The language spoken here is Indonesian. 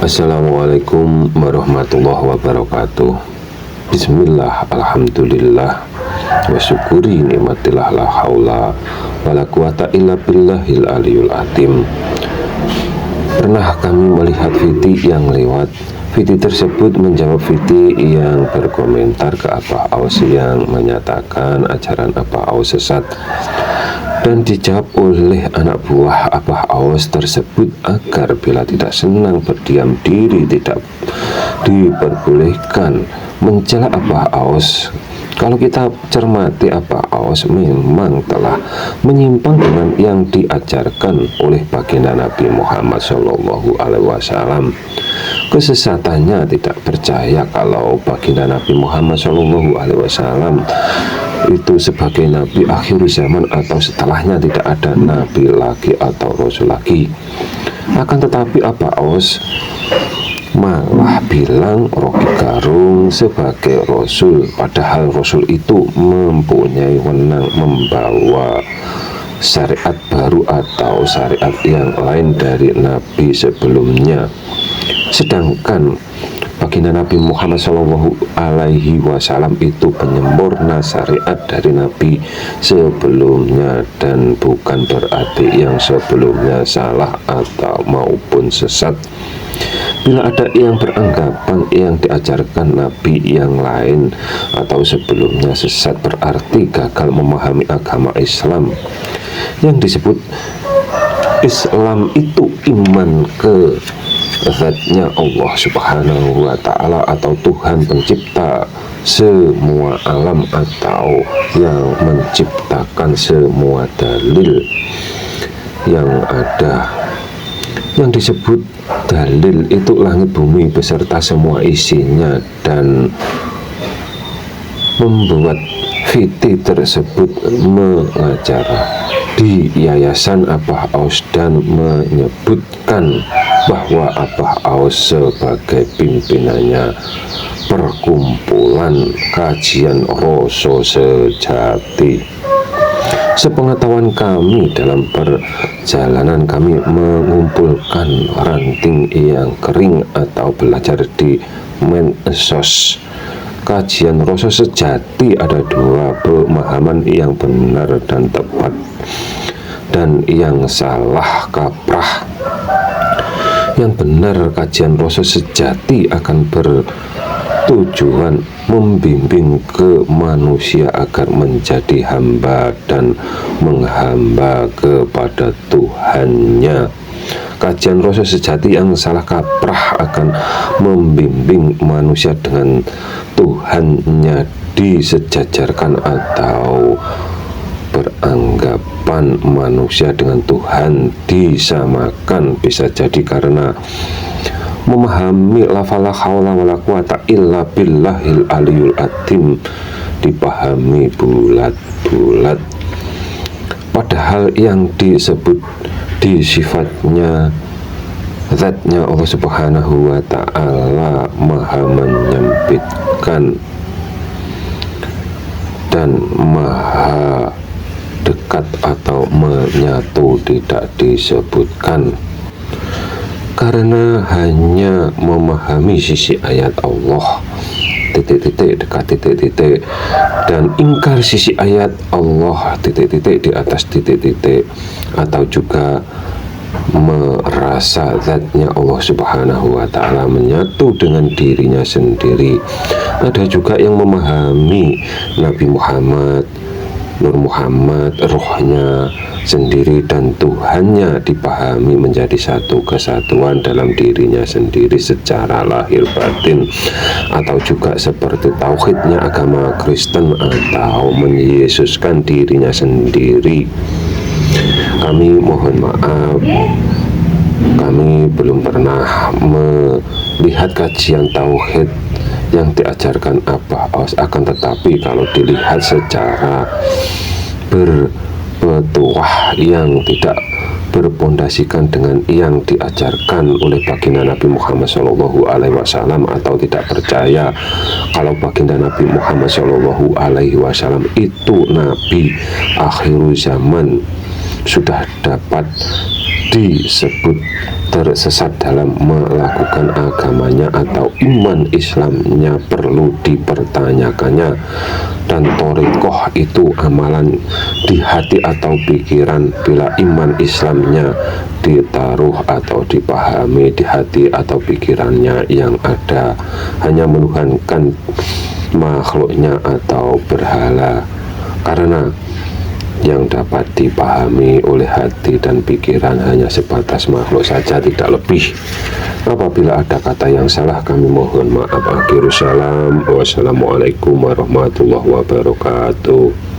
Assalamualaikum warahmatullahi wabarakatuh. Bismillah, alhamdulillah, wa syukuri nikmatillah, la haula wala quwata illa billahil aliyul azim. Pernah kami melihat Viti yang lewat. Viti tersebut menjawab Viti yang berkomentar ke Abah Aus yang menyatakan ajaran Abah Aus sesat, dan dijawab oleh anak buah Abah Aus tersebut agar bila tidak senang berdiam diri, tidak diperbolehkan mencela Abah Aus. Kalau kita cermati, Abah Aus memang telah menyimpang dengan yang diajarkan oleh baginda Nabi Muhammad SAW. Kesesatannya tidak percaya kalau baginda Nabi Muhammad SAW itu sebagai nabi akhir zaman, atau setelahnya tidak ada nabi lagi atau rasul lagi. Akan tetapi Abah Aus malah bilang Roky Gerung sebagai rasul, padahal rasul itu mempunyai wewenang membawa syariat baru atau syariat yang lain dari nabi sebelumnya. Sedangkan baginda Nabi Muhammad SAW itu penyempurna syariat dari nabi sebelumnya, dan bukan berarti yang sebelumnya salah atau maupun sesat. Bila ada yang beranggapan yang diajarkan nabi yang lain atau sebelumnya sesat, berarti gagal memahami agama Islam. Yang disebut Islam itu iman ke zatnya Allah Subhanahu wa Ta'ala, atau Tuhan pencipta semua alam, atau yang menciptakan semua dalil yang ada. Yang disebut dalil itu langit bumi beserta semua isinya, dan membuat Viti tersebut mengajar di Yayasan Abah Aus dan menyebutkan bahwa Abah Aus sebagai pimpinannya perkumpulan kajian Roso sejati. Sepengetahuan kami, dalam perjalanan kami mengumpulkan ranting yang kering atau belajar di Mensos. Kajian Roso sejati ada dua pemahaman, yang benar dan tepat dan yang salah kaprah. Yang benar, kajian Roso sejati akan bertujuan membimbing ke manusia agar menjadi hamba dan menghamba kepada Tuhannya. Kajian Roso sejati yang salah kaprah akan membimbing manusia dengan Tuhannya disejajarkan, atau beranggapan manusia dengan Tuhan disamakan. Bisa jadi karena memahami lafal la haula wala quwata illa billahil aliyul azim dipahami bulat-bulat, padahal yang disebut di sifatnya zatnya Allah Subhanahu wa Ta'ala maha menyempitkan dan maha dekat atau menyatu tidak disebutkan, karena hanya memahami sisi ayat Allah dekat dan ingkar sisi ayat Allah di atas atau juga merasa zatnya Allah Subhanahu wa Ta'ala menyatu dengan dirinya sendiri. Ada juga yang memahami Nabi Muhammad, Nur Muhammad, rohnya sendiri dan Tuhannya dipahami menjadi satu kesatuan dalam dirinya sendiri secara lahir batin, atau juga seperti tauhidnya agama Kristen, atau menyesuskan dirinya sendiri. Kami mohon maaf, kami belum pernah melihat kajian tauhid yang diajarkan Abah Aus. Akan tetapi kalau dilihat secara berpetuah yang tidak berpondasikan dengan yang diajarkan oleh baginda Nabi Muhammad SAW, atau tidak percaya kalau baginda Nabi Muhammad SAW itu Nabi akhir zaman, sudah dapat disebut tersesat dalam melakukan agamanya atau iman Islamnya perlu dipertanyakannya. Dan thoriqoh itu amalan di hati atau pikiran. Bila iman Islamnya ditaruh atau dipahami di hati atau pikirannya, yang ada hanya menuhankan makhluknya atau berhala, karena yang dapat dipahami oleh hati dan pikiran hanya sebatas makhluk saja, tidak lebih. Apabila ada kata yang salah, kami mohon maaf. Akhirus salam. Wassalamualaikum warahmatullahi wabarakatuh.